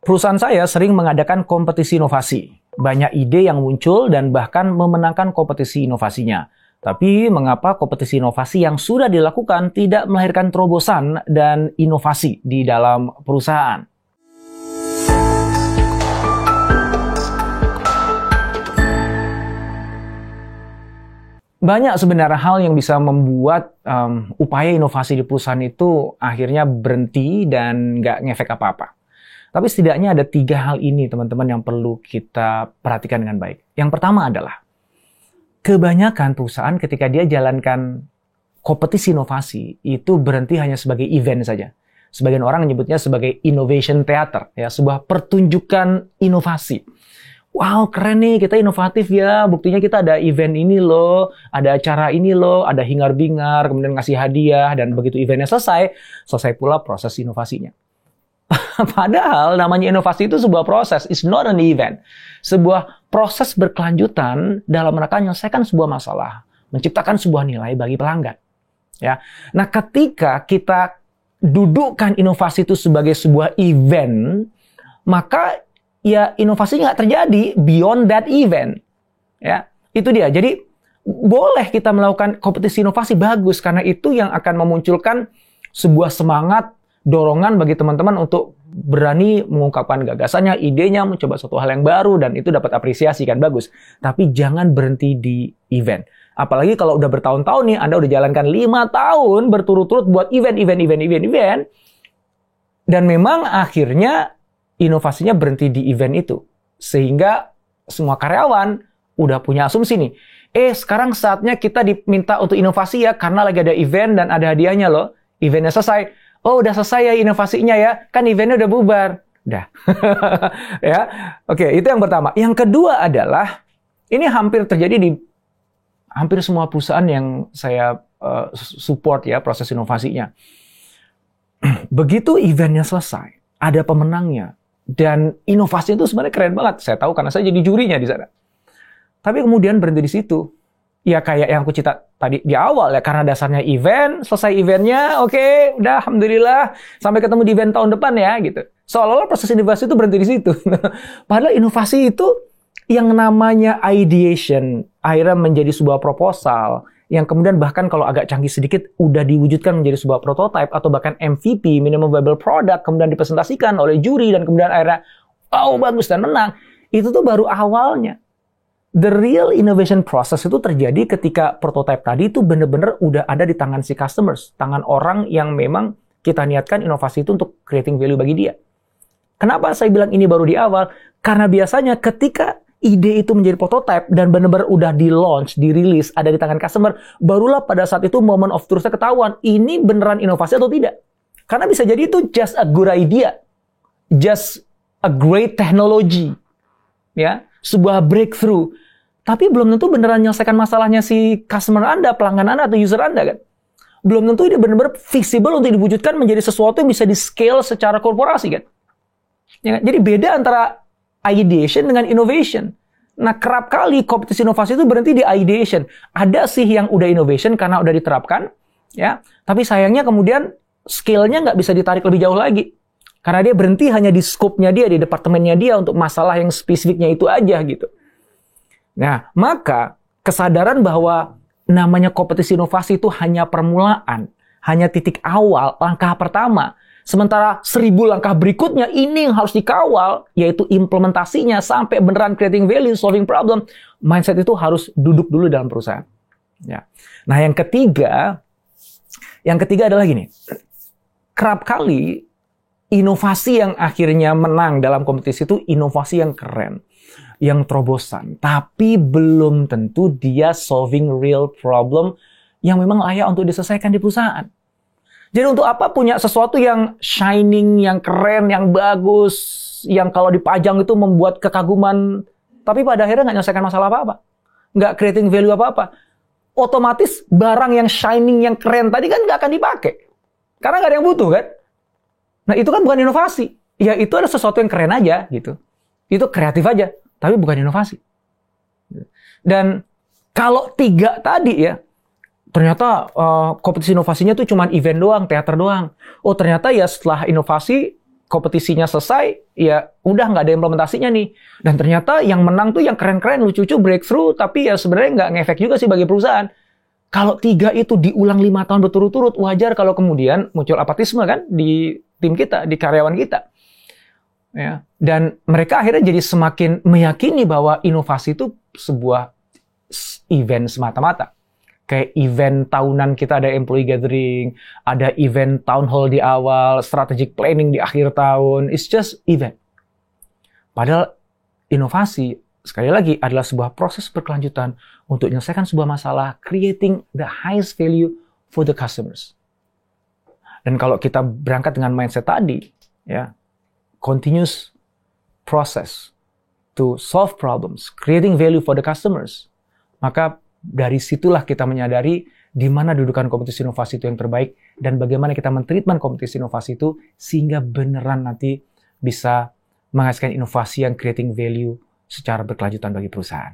Perusahaan saya sering mengadakan kompetisi inovasi. Banyak ide yang muncul dan bahkan memenangkan kompetisi inovasinya. Tapi mengapa kompetisi inovasi yang sudah dilakukan tidak melahirkan terobosan dan inovasi di dalam perusahaan? Banyak sebenarnya hal yang bisa membuat upaya inovasi di perusahaan itu akhirnya berhenti dan nggak ngefek apa-apa. Tapi setidaknya ada 3 hal ini, teman-teman, yang perlu kita perhatikan dengan baik. Yang pertama adalah, kebanyakan perusahaan ketika dia jalankan kompetisi inovasi, itu berhenti hanya sebagai event saja. Sebagian orang menyebutnya sebagai innovation theater, ya, sebuah pertunjukan inovasi. Wow, keren nih, kita inovatif ya. Buktinya kita ada event ini loh, ada acara ini loh, ada hingar-bingar, kemudian ngasih hadiah, dan begitu eventnya selesai pula proses inovasinya. Padahal namanya inovasi itu sebuah proses, it's not an event. Sebuah proses berkelanjutan dalam rangka menyelesaikan sebuah masalah, menciptakan sebuah nilai bagi pelanggan. Ya. Nah, ketika kita dudukkan inovasi itu sebagai sebuah event, maka ya inovasi nggak terjadi beyond that event. Ya, itu dia. Jadi boleh kita melakukan kompetisi inovasi, bagus, karena itu yang akan memunculkan sebuah semangat, dorongan bagi teman-teman untuk berani mengungkapkan gagasannya, idenya, mencoba suatu hal yang baru, dan itu dapat apresiasi, kan, bagus. Tapi jangan berhenti di event. Apalagi kalau udah bertahun-tahun nih, Anda udah jalankan 5 tahun berturut-turut buat event, dan memang akhirnya inovasinya berhenti di event itu. Sehingga semua karyawan udah punya asumsi nih, sekarang saatnya kita diminta untuk inovasi ya, karena lagi ada event dan ada hadiahnya loh. Eventnya selesai. Oh, udah selesai ya inovasinya ya, kan eventnya udah bubar. Udah. Ya. Oke, itu yang pertama. Yang kedua adalah, ini hampir terjadi di hampir semua perusahaan yang saya support ya, proses inovasinya. Begitu eventnya selesai, ada pemenangnya, dan inovasi itu sebenarnya keren banget. Saya tahu karena saya jadi jurinya di sana. Tapi kemudian berhenti di situ. Ya kayak yang aku cerita tadi di awal ya, karena dasarnya event, selesai eventnya, oke, udah alhamdulillah, sampai ketemu di event tahun depan ya, gitu. Seolah-olah proses inovasi itu berhenti di situ. Padahal inovasi itu yang namanya ideation, akhirnya menjadi sebuah proposal, yang kemudian bahkan kalau agak canggih sedikit, udah diwujudkan menjadi sebuah prototype, atau bahkan MVP, minimum viable product, kemudian dipresentasikan oleh juri, dan kemudian akhirnya, wow, bagus dan menang. Itu tuh baru awalnya. The real innovation process itu terjadi ketika prototype tadi itu benar-benar udah ada di tangan si customers, tangan orang yang memang kita niatkan inovasi itu untuk creating value bagi dia. Kenapa saya bilang ini baru di awal? Karena biasanya ketika ide itu menjadi prototype dan benar-benar udah di-launch, dirilis, ada di tangan customer, barulah pada saat itu moment of truth-nya ketahuan, ini beneran inovasi atau tidak. Karena bisa jadi itu just a good idea, just a great technology, ya, sebuah breakthrough. Tapi belum tentu beneran menyelesaikan masalahnya si customer Anda, pelanggan Anda, atau user Anda, kan? Belum tentu ini benar-benar feasible untuk diwujudkan menjadi sesuatu yang bisa di-scale secara korporasi, kan? Ya, jadi beda antara ideation dengan innovation. Nah, kerap kali kompetisi inovasi itu berhenti di ideation. Ada sih yang udah innovation karena udah diterapkan, ya. Tapi sayangnya kemudian scale-nya nggak bisa ditarik lebih jauh lagi. Karena dia berhenti hanya di scope-nya dia, di departemennya dia untuk masalah yang spesifiknya itu aja, gitu. Nah, maka kesadaran bahwa namanya kompetisi inovasi itu hanya permulaan, hanya titik awal, langkah pertama. Sementara 1000 langkah berikutnya ini yang harus dikawal, yaitu implementasinya sampai beneran creating value, solving problem. Mindset itu harus duduk dulu dalam perusahaan. Ya. Nah, yang ketiga adalah gini. Kerap kali inovasi yang akhirnya menang dalam kompetisi itu inovasi yang keren, yang terobosan, tapi belum tentu dia solving real problem yang memang layak untuk diselesaikan di perusahaan. Jadi untuk apa punya sesuatu yang shining, yang keren, yang bagus, yang kalau dipajang itu membuat kekaguman, tapi pada akhirnya nggak menyelesaikan masalah apa-apa, nggak creating value apa-apa. Otomatis barang yang shining, yang keren tadi kan nggak akan dipakai, karena nggak ada yang butuh, kan? Nah, itu kan bukan inovasi. Ya, itu ada sesuatu yang keren aja, gitu. Itu kreatif aja, tapi bukan inovasi. Dan kalau 3 tadi ya, ternyata kompetisi inovasinya tuh cuma event doang, teater doang. Oh, ternyata ya setelah inovasi, kompetisinya selesai, ya udah nggak ada implementasinya nih. Dan ternyata yang menang tuh yang keren-keren, lucu-lucu, breakthrough, tapi ya sebenarnya nggak ngefek juga sih bagi perusahaan. Kalau 3 itu diulang 5 tahun berturut-turut, wajar kalau kemudian muncul apatisme kan di tim kita, di karyawan kita. Ya. Dan mereka akhirnya jadi semakin meyakini bahwa inovasi itu sebuah event semata-mata. Kayak event tahunan kita ada employee gathering, ada event town hall di awal, strategic planning di akhir tahun. It's just event. Padahal inovasi, sekali lagi, adalah sebuah proses berkelanjutan untuk menyelesaikan sebuah masalah, creating the highest value for the customers. Dan kalau kita berangkat dengan mindset tadi, ya, continuous process to solve problems, creating value for the customers, maka dari situlah kita menyadari di mana dudukan kompetisi inovasi itu yang terbaik dan bagaimana kita men-treatment kompetisi inovasi itu sehingga beneran nanti bisa menghasilkan inovasi yang creating value secara berkelanjutan bagi perusahaan.